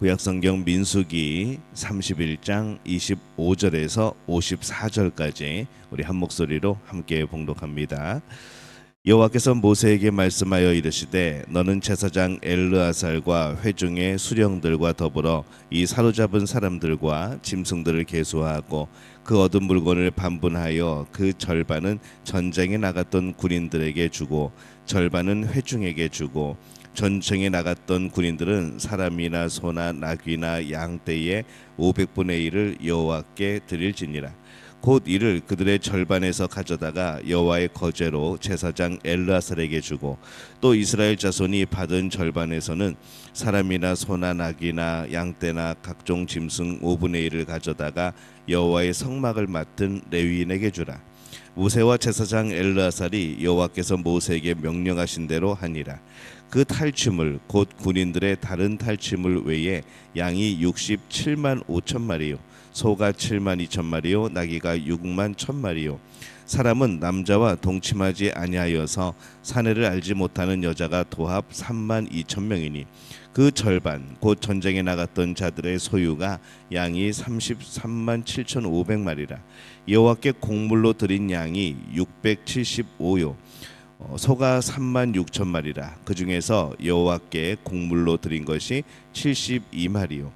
구약성경 민수기 31장 25절에서 54절까지 우리 한 목소리로 함께 봉독합니다. 여호와께서 모세에게 말씀하여 이르시되 너는 제사장 엘르아살과 회중의 수령들과 더불어 이 사로잡은 사람들과 짐승들을 계수하고 그 얻은 물건을 반분하여 그 절반은 전쟁에 나갔던 군인들에게 주고 절반은 회중에게 주고 전쟁에 나갔던 군인들은 사람이나 소나 나귀나 양떼의 500분의 1을 여호와께 드릴지니라. 곧 이를 그들의 절반에서 가져다가 여호와의 거제로 제사장 엘르아살에게 주고 또 이스라엘 자손이 받은 절반에서는 사람이나 소나 나귀나 양떼나 각종 짐승 5분의 1을 가져다가 여호와의 성막을 맡은 레위인에게 주라. 모세와 제사장 엘르아살이 여호와께서 모세에게 명령하신 대로 하니라. 그 탈취물 곧 군인들의 다른 탈취물 외에 양이 67만 5천 마리요 소가 7만 2천 마리요 나귀가 6만 1천 마리요 사람은 남자와 동침하지 아니하여서 사내를 알지 못하는 여자가 도합 3만 2천 명이니 그 절반 곧 전쟁에 나갔던 자들의 소유가 양이 33만 7천 5백마리라. 여호와께 곡물로 드린 양이 675요 소가 3만 6천 마리라. 그 중에서 여호와께 곡물로 드린 것이 72마리요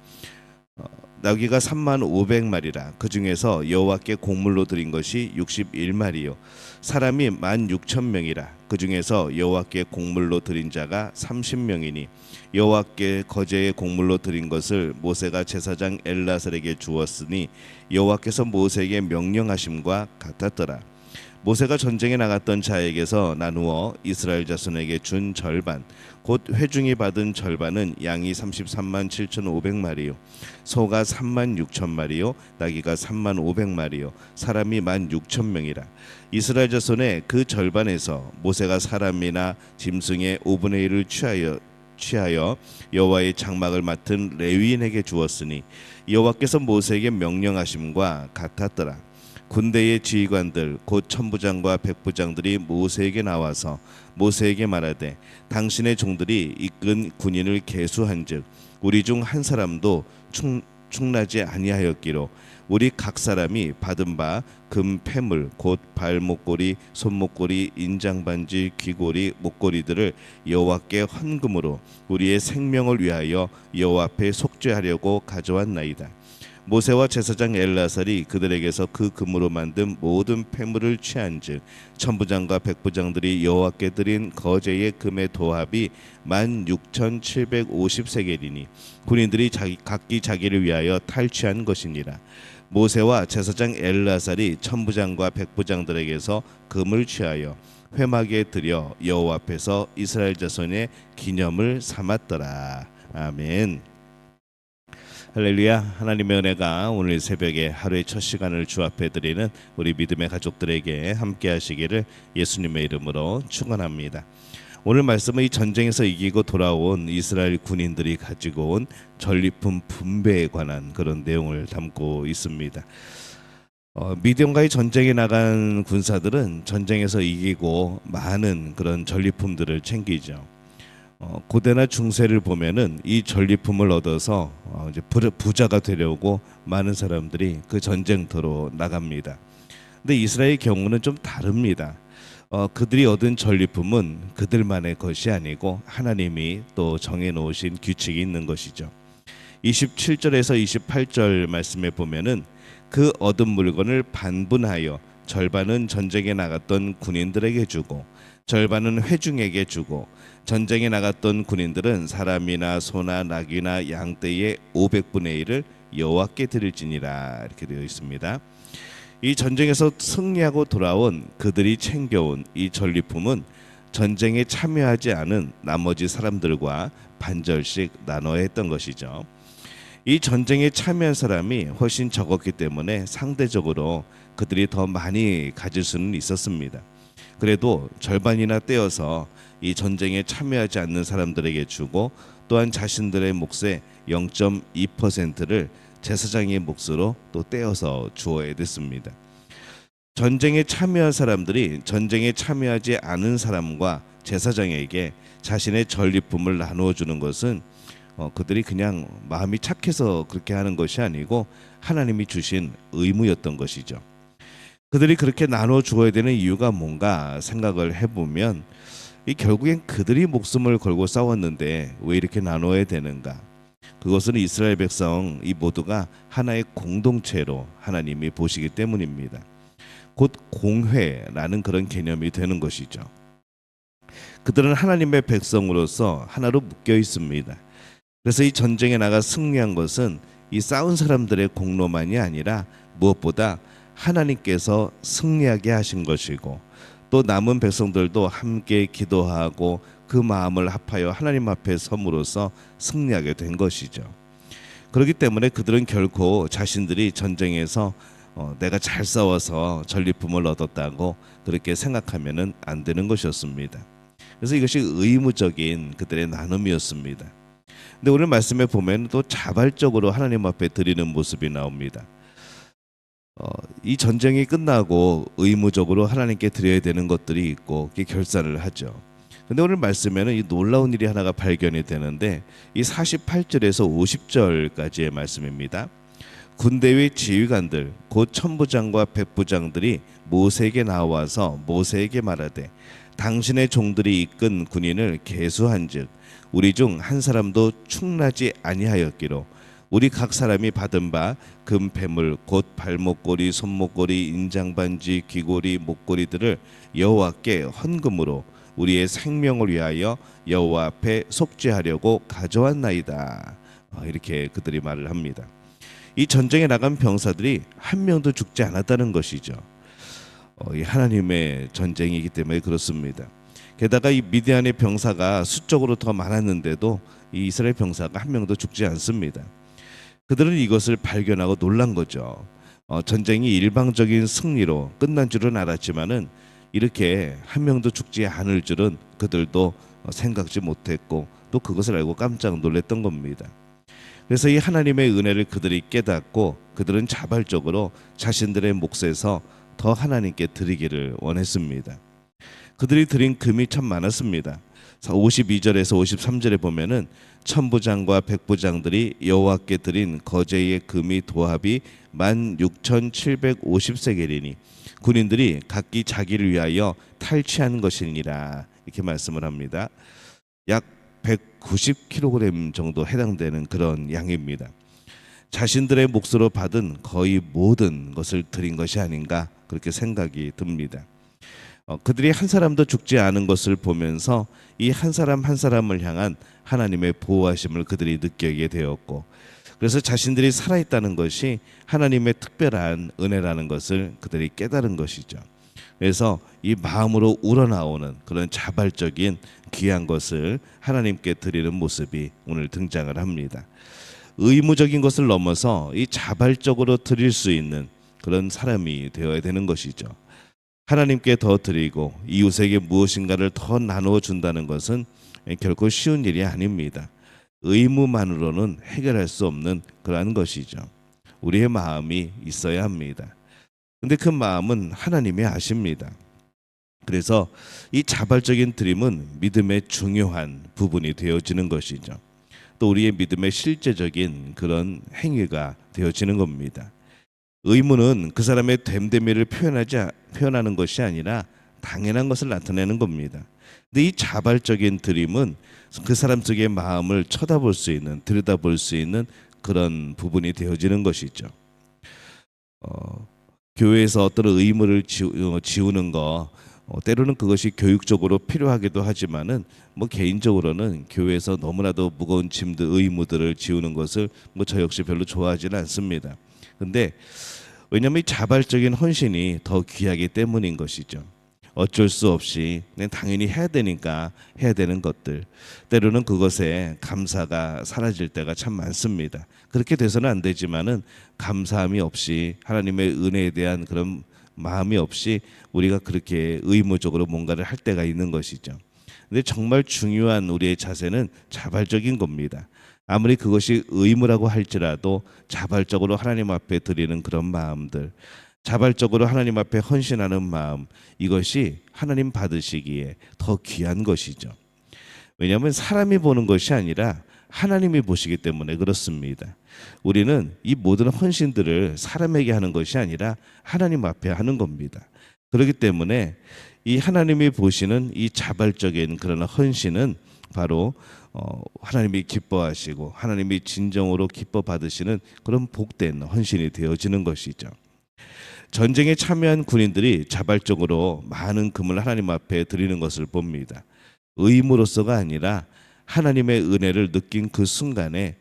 나귀가 3만 500마리라. 그 중에서 여호와께 곡물로 드린 것이 61마리요 사람이 1만 6천 명이라. 그 중에서 여호와께 곡물로 드린 자가 30명이니 여호와께 거제의 곡물로 드린 것을 모세가 제사장 엘르아살에게 주었으니 여호와께서 모세에게 명령하심과 같았더라. 모세가 전쟁에 나갔던 자에게서 나누어 이스라엘 자손에게 준 절반 곧 회중이 받은 절반은 양이 33만 7천 5백마리요 소가 3만 6천 마리요 나귀가 3만 5백마리요 사람이 1만 6천 명이라. 이스라엘 자손의 그 절반에서 모세가 사람이나 짐승의 5분의 1을 취하여 여호와의 장막을 맡은 레위인에게 주었으니 여호와께서 모세에게 명령하심과 같았더라. 군대의 지휘관들 곧 천부장과 백부장들이 모세에게 나와서 모세에게 말하되 당신의 종들이 이끈 군인을 계수한즉 우리 중 한 사람도 충나지 아니하였기로 우리 각 사람이 받은 바 금 패물 곧 발목걸이 손목걸이 인장반지 귀고리 목걸이들을 여호와께 헌금으로 우리의 생명을 위하여 여호와 앞에 속죄하려고 가져왔나이다. 모세와 제사장 엘르아살이 그들에게서 그 금으로 만든 모든 패물을 취한즉 천부장과 백부장들이 여호와께 드린 거제의 금의 도합이 16,750세겔이니 군인들이 각기 자기를 위하여 탈취한 것이니라. 모세와 제사장 엘르아살이 천부장과 백부장들에게서 금을 취하여 회막에 들여 여호와 앞에서 이스라엘 자손의 기념을 삼았더라. 아멘. 할렐루야. 하나님의 은혜가 오늘 새벽에 하루의 첫 시간을 주 앞에 드리는 우리 믿음의 가족들에게 함께 하시기를 예수님의 이름으로 축원합니다. 오늘 말씀은 이 전쟁에서 이기고 돌아온 이스라엘 군인들이 가지고 온 전리품 분배에 관한 그런 내용을 담고 있습니다. 미디안과의 전쟁에 나간 군사들은 전쟁에서 이기고 많은 그런 전리품들을 챙기죠. 고대나 중세를 보면은 이 전리품을 얻어서 이제 부자가 되려고 많은 사람들이 그 전쟁터로 나갑니다. 근데 이스라엘의 경우는 좀 다릅니다. 그들이 얻은 전리품은 그들만의 것이 아니고 하나님이 또 정해놓으신 규칙이 있는 것이죠. 27절에서 28절 말씀에 보면은 그 얻은 물건을 반분하여 절반은 전쟁에 나갔던 군인들에게 주고 절반은 회중에게 주고 전쟁에 나갔던 군인들은 사람이나 소나 나귀나 양떼의 500분의 1을 여호와께 드릴지니라 이렇게 되어 있습니다. 이 전쟁에서 승리하고 돌아온 그들이 챙겨온 이 전리품은 전쟁에 참여하지 않은 나머지 사람들과 반절씩 나눠야 했던 것이죠. 이 전쟁에 참여한 사람이 훨씬 적었기 때문에 상대적으로 그들이 더 많이 가질 수는 있었습니다. 그래도 절반이나 떼어서 이 전쟁에 참여하지 않는 사람들에게 주고 또한 자신들의 몫의 0.2%를 제사장의 몫으로 또 떼어서 주어야 됐습니다. 전쟁에 참여한 사람들이 전쟁에 참여하지 않은 사람과 제사장에게 자신의 전리품을 나누어 주는 것은 그들이 그냥 마음이 착해서 그렇게 하는 것이 아니고 하나님이 주신 의무였던 것이죠. 그들이 그렇게 나눠 주어야 되는 이유가 뭔가 생각을 해보면 이 결국엔 그들이 목숨을 걸고 싸웠는데 왜 이렇게 나눠야 되는가? 그것은 이스라엘 백성 이 모두가 하나의 공동체로 하나님이 보시기 때문입니다. 곧 공회라는 그런 개념이 되는 것이죠. 그들은 하나님의 백성으로서 하나로 묶여 있습니다. 그래서 이 전쟁에 나가 승리한 것은 이 싸운 사람들의 공로만이 아니라 무엇보다 하나님께서 승리하게 하신 것이고, 또 남은 백성들도 함께 기도하고 그 마음을 합하여 하나님 앞에 섬으로써 승리하게 된 것이죠. 그렇기 때문에 그들은 결코 자신들이 전쟁에서 내가 잘 싸워서 전리품을 얻었다고 그렇게 생각하면은 안 되는 것이었습니다. 그래서 이것이 의무적인 그들의 나눔이었습니다. 근데 오늘 말씀에 보면 또 자발적으로 하나님 앞에 드리는 모습이 나옵니다. 이 전쟁이 끝나고 의무적으로 하나님께 드려야 되는 것들이 있고 결산을 하죠. 근데 오늘 말씀에는 이 놀라운 일이 하나가 발견이 되는데 이 48절에서 50절까지의 말씀입니다. 군대의 지휘관들 곧 천부장과 백부장들이 모세에게 나와서 모세에게 말하되 당신의 종들이 이끈 군인을 계수한즉 우리 중 한 사람도 충나지 아니하였기로 우리 각 사람이 받은 바 금 패물 곧 발목걸이 손목걸이 인장반지 귀고리 목걸이들을 여호와께 헌금으로 우리의 생명을 위하여 여호와 앞에 속죄하려고 가져왔나이다. 이렇게 그들이 말을 합니다. 이 전쟁에 나간 병사들이 한 명도 죽지 않았다는 것이죠. 이 하나님의 전쟁이기 때문에 그렇습니다. 게다가 이 미디안의 병사가 수적으로 더 많았는데도 이 이스라엘 병사가 한 명도 죽지 않습니다. 그들은 이것을 발견하고 놀란 거죠. 전쟁이 일방적인 승리로 끝난 줄은 알았지만은 이렇게 한 명도 죽지 않을 줄은 그들도 생각지 못했고 또 그것을 알고 깜짝 놀랐던 겁니다. 그래서 이 하나님의 은혜를 그들이 깨닫고 그들은 자발적으로 자신들의 몫에서 더 하나님께 드리기를 원했습니다. 그들이 드린 금이 참 많았습니다. 52절에서 53절에 보면은 천부장과 백부장들이 여호와께 드린 거제의 금이 도합이 16,750세겔이니 군인들이 각기 자기를 위하여 탈취한 것이니라 이렇게 말씀을 합니다. 약 190kg 정도 해당되는 그런 양입니다. 자신들의 몫으로 받은 거의 모든 것을 드린 것이 아닌가 그렇게 생각이 듭니다. 그들이 한 사람도 죽지 않은 것을 보면서 이 한 사람 한 사람을 향한 하나님의 보호하심을 그들이 느끼게 되었고, 그래서 자신들이 살아있다는 것이 하나님의 특별한 은혜라는 것을 그들이 깨달은 것이죠. 그래서 이 마음으로 우러나오는 그런 자발적인 귀한 것을 하나님께 드리는 모습이 오늘 등장을 합니다. 의무적인 것을 넘어서 이 자발적으로 드릴 수 있는 그런 사람이 되어야 되는 것이죠. 하나님께 더 드리고 이웃에게 무엇인가를 더 나누어 준다는 것은 결코 쉬운 일이 아닙니다. 의무만으로는 해결할 수 없는 그러한 것이죠. 우리의 마음이 있어야 합니다. 근데 그 마음은 하나님이 아십니다. 그래서 이 자발적인 드림은 믿음의 중요한 부분이 되어지는 것이죠. 또 우리의 믿음의 실제적인 그런 행위가 되어지는 겁니다. 의무는 그 사람의 됨됨이를 표현하는 것이 아니라 당연한 것을 나타내는 겁니다. 근데 이 자발적인 드림은 그 사람 속의 마음을 쳐다볼 수 있는, 들여다볼 수 있는 그런 부분이 되어지는 것이죠. 교회에서 어떤 의무를 지우는 거 때로는 그것이 교육적으로 필요하기도 하지만은 개인적으로는 교회에서 너무나도 무거운 짐들 의무들을 지우는 것을 저 역시 별로 좋아하지는 않습니다. 근데 왜냐하면 이 자발적인 헌신이 더 귀하기 때문인 것이죠. 어쩔 수 없이 그냥 당연히 해야 되니까 해야 되는 것들, 때로는 그것에 감사가 사라질 때가 참 많습니다. 그렇게 돼서는 안 되지만은 감사함이 없이 하나님의 은혜에 대한 그런 마음이 없이 우리가 그렇게 의무적으로 뭔가를 할 때가 있는 것이죠. 근데 정말 중요한 우리의 자세는 자발적인 겁니다. 아무리 그것이 의무라고 할지라도 자발적으로 하나님 앞에 드리는 그런 마음들, 자발적으로 하나님 앞에 헌신하는 마음, 이것이 하나님 받으시기에 더 귀한 것이죠. 왜냐하면 사람이 보는 것이 아니라 하나님이 보시기 때문에 그렇습니다. 우리는 이 모든 헌신들을 사람에게 하는 것이 아니라 하나님 앞에 하는 겁니다. 그렇기 때문에 이 하나님이 보시는 이 자발적인 그런 헌신은 바로 하나님이 기뻐하시고 하나님이 진정으로 기뻐 받으시는 그런 복된 헌신이 되어지는 것이죠. 전쟁에 참여한 군인들이 자발적으로 많은 금을 하나님 앞에 드리는 것을 봅니다. 의무로서가 아니라 하나님의 은혜를 느낀 그 순간에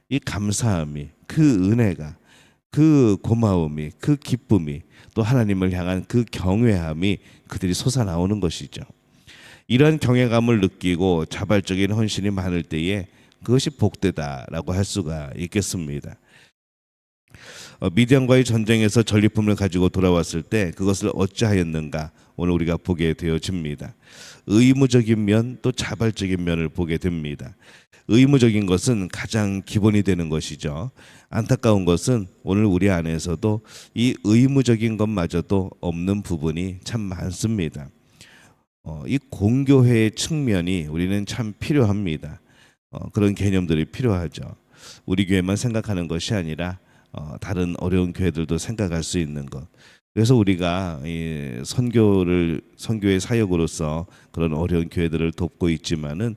이 감사함이, 그 은혜가, 그 고마움이, 그 기쁨이, 또 하나님을 향한 그 경외함이 그들이 솟아나오는 것이죠. 이러한 경외감을 느끼고 자발적인 헌신이 많을 때에 그것이 복되다라고 할 수가 있겠습니다. 미디안과의 전쟁에서 전리품을 가지고 돌아왔을 때 그것을 어찌하였는가 오늘 우리가 보게 되어집니다. 의무적인 면 또 자발적인 면을 보게 됩니다. 의무적인 것은 가장 기본이 되는 것이죠. 안타까운 것은 오늘 우리 안에서도 이 의무적인 것마저도 없는 부분이 참 많습니다. 이 공교회의 측면이 우리는 참 필요합니다. 그런 개념들이 필요하죠. 우리 교회만 생각하는 것이 아니라 다른 어려운 교회들도 생각할 수 있는 것. 그래서 우리가 이 선교의 사역으로서 그런 어려운 교회들을 돕고 있지만은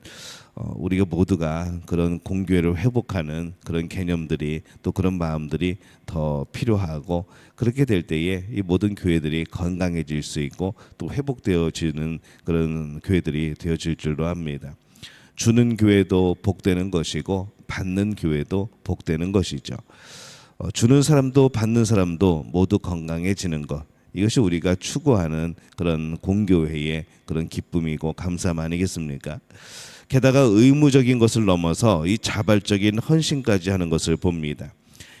우리가 모두가 그런 공교회를 회복하는 그런 개념들이 또 그런 마음들이 더 필요하고 그렇게 될 때에 이 모든 교회들이 건강해질 수 있고 또 회복되어지는 그런 교회들이 되어질 줄로 압니다. 주는 교회도 복되는 것이고 받는 교회도 복되는 것이죠. 주는 사람도 받는 사람도 모두 건강해지는 것, 이것이 우리가 추구하는 그런 공교회의 그런 기쁨이고 감사함 아니겠습니까? 게다가 의무적인 것을 넘어서 이 자발적인 헌신까지 하는 것을 봅니다.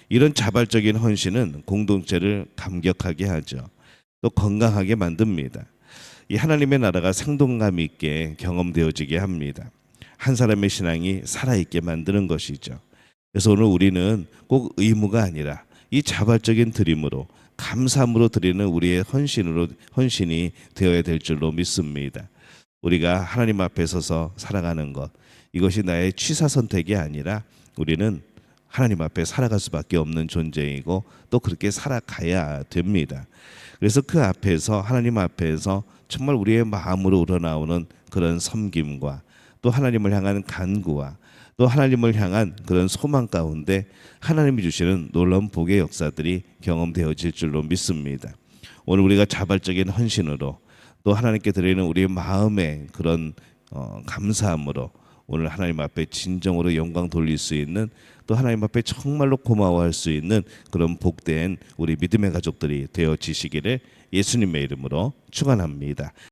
이런 자발적인 헌신은 공동체를 감격하게 하죠. 또 건강하게 만듭니다. 이 하나님의 나라가 생동감 있게 경험되어지게 합니다. 한 사람의 신앙이 살아있게 만드는 것이죠. 그래서 오늘 우리는 꼭 의무가 아니라 이 자발적인 드림으로 감사함으로 드리는 우리의 헌신이 되어야 될 줄로 믿습니다. 우리가 하나님 앞에 서서 살아가는 것, 이것이 나의 취사 선택이 아니라 우리는 하나님 앞에 살아갈 수밖에 없는 존재이고 또 그렇게 살아가야 됩니다. 그래서 그 앞에서 하나님 앞에서 정말 우리의 마음으로 우러나오는 그런 섬김과 또 하나님을 향한 간구와 또 하나님을 향한 그런 소망 가운데 하나님이 주시는 놀라운 복의 역사들이 경험되어질 줄로 믿습니다. 오늘 우리가 자발적인 헌신으로 또 하나님께 드리는 우리의 마음의 그런 감사함으로 오늘 하나님 앞에 진정으로 영광 돌릴 수 있는 또 하나님 앞에 정말로 고마워할 수 있는 그런 복된 우리 믿음의 가족들이 되어지시기를 예수님의 이름으로 축원합니다.